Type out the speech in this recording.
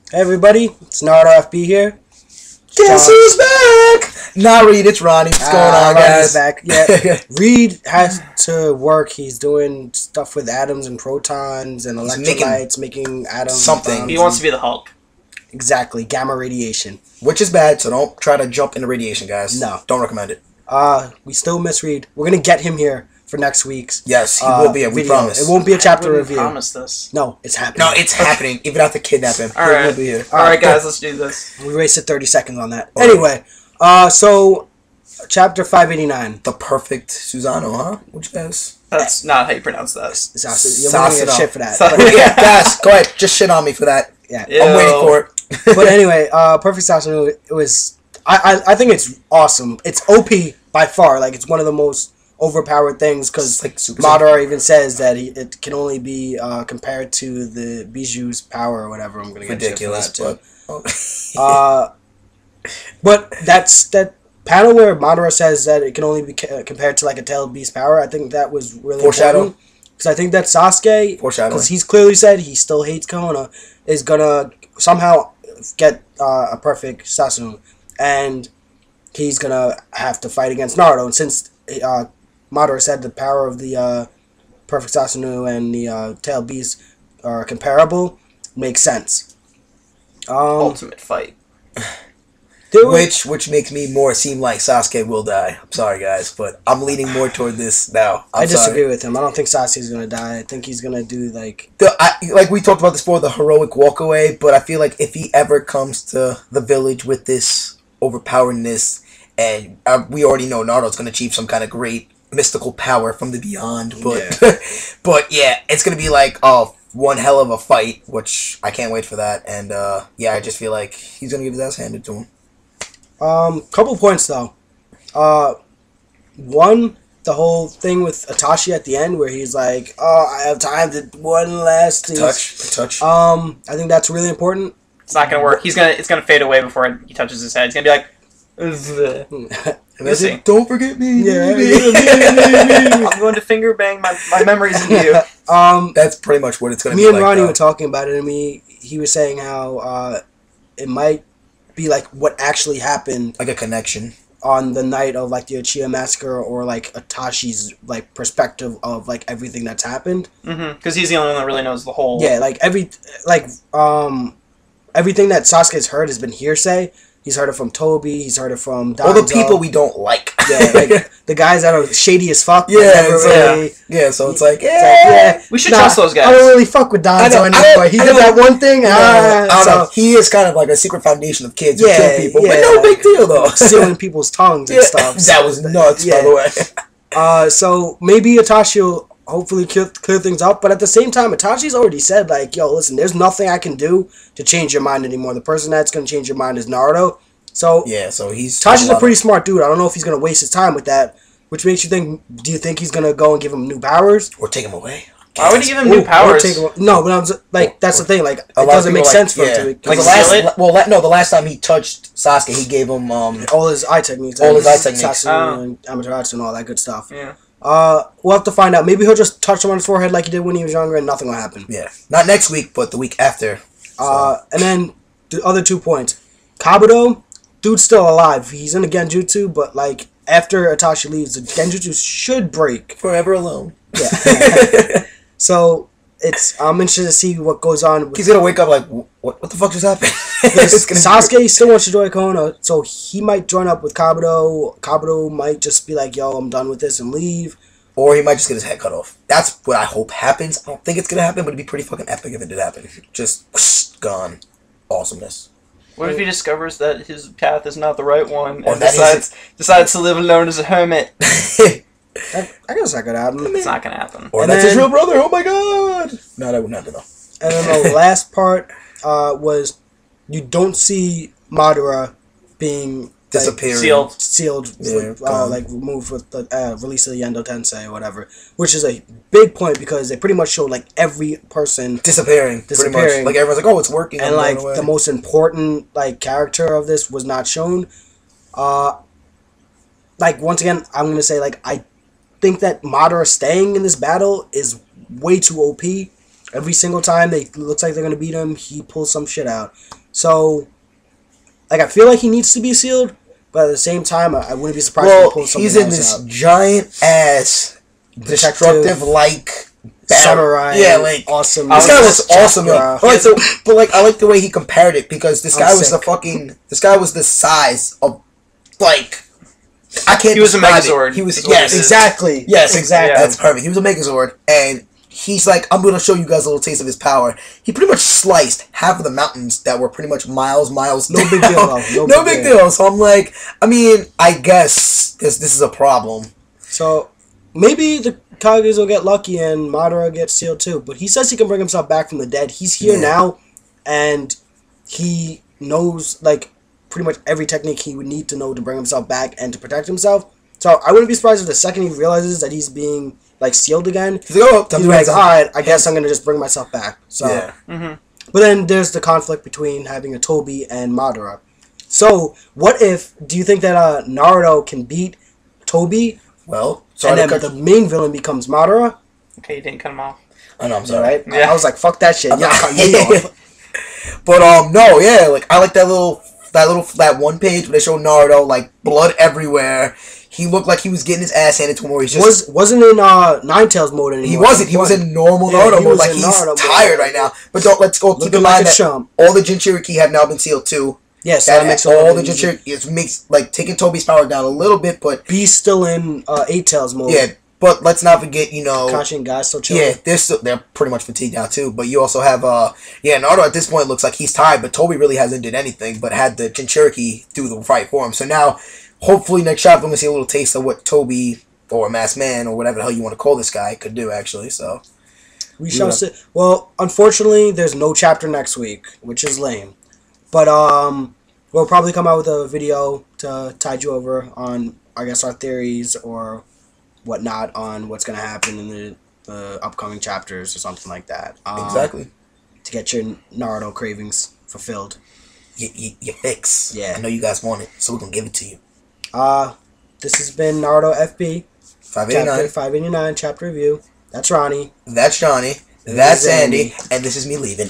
Hey everybody, it's Naruto FB here. Guess who's back? Nah, Reed, it's Ronnie. What's going on, guys? Back. Yeah, Reed has to work. He's doing stuff with atoms and protons and electrolytes, making atoms. Something. He wants to be the Hulk. Exactly, gamma radiation. Which is bad, so don't try to jump into radiation, guys. No. Don't recommend it. We still miss Reed. We're gonna get him here for next week's. Yes, he will be. We promise. It won't be a chapter review. I promise this. No, it's happening. No, it's happening. Even have to kidnap him. All right. He'll be here. All right, guys, let's do this. We wasted 30 seconds on that. Anyway, so chapter 589. The perfect Susano, huh? Which guys? That's not how you pronounce that. You're gonna get shit for that. Yeah, guys, go ahead. Just shit on me for that. Yeah, I'm waiting for it. But anyway, Perfect Sasuke, it was. I think it's awesome. It's OP by far. Like, it's one of the most overpowered things because like Madara even says that it can only be compared to the Bijuu's power or whatever. I'm gonna get ridiculous, shit for that too. But that panel where Madara says that it can only be compared to like a tailed beast power. I think that was really important because I think that Sasuke, because he's clearly said he still hates Konoha, is gonna somehow get a perfect Sasuke, and he's gonna have to fight against Naruto. And since Madara said the power of the perfect Sasuke and the tailed beast are comparable, makes sense. Ultimate fight. Which makes me more seem like Sasuke will die. I'm sorry, guys, but I'm leaning more toward this now. I disagree with him. I don't think Sasuke's gonna die. I think he's gonna do like like we talked about this before, the heroic walkaway. But I feel like if he ever comes to the village with this overpoweringness, and we already know Naruto's gonna achieve some kind of great mystical power from the beyond. But but yeah, it's gonna be like one hell of a fight, which I can't wait for that. And yeah, I just feel like he's gonna get his ass handed to him. Couple points though. One, the whole thing with Itachi at the end where he's like, "Oh, I have time to one last touch." I think that's really important. It's not gonna work. It's gonna fade away before he touches his head. He's gonna be like, and see. Don't forget me. Yeah, I'm going to finger bang my memories in you. That's pretty much what it's gonna be. Me and Ronnie were talking about it, and he was saying how it might be like what actually happened, like a connection on the night of like the Uchiha massacre, or like Itachi's like perspective of like everything that's happened. Because he's the only one that really knows the whole. Yeah, like everything that Sasuke's heard has been hearsay. He's heard it from Toby. He's heard it from Danzo. All the people we don't like. Yeah, like the guys that are shady as fuck. Yeah, so it's like, yeah. We should trust those guys. I don't really fuck with Danzo anymore, but he did that one thing. So he is kind of like a secret foundation of kids who kill people. But no big deal, though. Sealing people's tongues and stuff. That was nuts, by the way. So maybe Itachi will hopefully clear things up, but at the same time, Itachi's already said, like, yo, listen, there's nothing I can do to change your mind anymore. The person that's going to change your mind is Naruto. So yeah, so Itachi's a pretty smart dude. I don't know if he's going to waste his time with that, which makes you think, do you think he's going to go and give him new powers? Or take him away? Why would he give him new powers? No, but I'm just, like, that's the thing. Like, it doesn't make sense for him to... Like, the last time he touched Sasuke, he gave him... all his eye techniques. Sasuke and Amaterasu and all that good stuff. Yeah. We'll have to find out. Maybe he'll just touch him on his forehead like he did when he was younger and nothing will happen. Yeah. Not next week, but the week after. So. And then the other 2 points. Kabuto, dude's still alive. He's in the Genjutsu, but like after Itachi leaves, the Genjutsu should break. Forever alone. Yeah. So I'm interested to see what goes on. He's gonna wake up like, what the fuck just happened? Sasuke still wants to join Konoha, so he might join up with Kabuto. Kabuto might just be like, yo, I'm done with this and leave. Or he might just get his head cut off. That's what I hope happens. I don't think it's gonna happen, but it'd be pretty fucking epic if it did happen. Just whoosh, gone. Awesomeness. What if he discovers that his path is not the right one or and decides to live alone as a hermit? I guess that could happen. It's not gonna happen. Or that's his real brother. Oh my god! No, that would not be though. And then the last part was you don't see Madara being disappearing, sealed, like removed with the release of the Yendo Tensei or whatever, which is a big point because they pretty much showed like every person disappearing. Pretty much. Like everyone's like, oh, it's working, and like the most important like character of this was not shown. Like once again, I'm gonna say like I think that Madara staying in this battle is way too OP. Every single time looks like they're gonna beat him, he pulls some shit out. So, like, I feel like he needs to be sealed, but at the same time, I wouldn't be surprised if he pulls something else out. He's in this giant ass destructive like samurai. Yeah, like awesome. This guy looks awesome. But like, I like the way he compared it because this guy was this guy was the size of like. I can't. He was a Megazord. He was exactly. Yes, exactly. Yeah. That's perfect. He was a Megazord, and he's like, I'm gonna show you guys a little taste of his power. He pretty much sliced half of the mountains that were pretty much miles. No big deal. No big deal. So I'm like, I mean, I guess this is a problem. So maybe the Kages will get lucky and Madara gets sealed too. But he says he can bring himself back from the dead. He's here now, and he knows like pretty much every technique he would need to know to bring himself back and to protect himself. So I wouldn't be surprised if the second he realizes that he's being like sealed again, he's like, alright, I guess I'm gonna just bring myself back. So, But then there's the conflict between having a Toby and Madara. So what if? Do you think that Naruto can beat Toby? Well, and then the main villain becomes Madara? Okay, you didn't cut him off. I know, I'm sorry. Right? Yeah. I was like, fuck that shit. Yeah, cut me off. But no, yeah, like I like that one page where they show Naruto like blood everywhere. He looked like he was getting his ass handed to him. Where he wasn't in Nine Tails mode anymore. He wasn't. He was in normal Naruto mode. Like he's tired right now. But let's go keep in mind that all the Jinchuriki have now been sealed too. Yes, that makes all the Jinchuriki. It makes like taking Toby's power down a little bit, but B's still in Eight Tails mode. Yeah, but let's not forget, Kashi and Guy still chilling. Yeah, they're pretty much fatigued now too. But you also have Naruto at this point looks like he's tired, but Toby really hasn't did anything, but had the Jinchuriki do the fight for him. So now, hopefully next chapter, we're gonna see a little taste of what Toby or Masked Man or whatever the hell you want to call this guy could do. Actually, so we shall see. Well, unfortunately, there's no chapter next week, which is lame. But we'll probably come out with a video to tide you over on, I guess, our theories or whatnot on what's going to happen in the upcoming chapters or something like that. Exactly. To get your Naruto cravings fulfilled. Your fix. Yeah. I know you guys want it, so we're going to give it to you. This has been Naruto FB. 589. 589 chapter review. That's Ronnie. That's Johnny. That's Andy. And this is me leaving.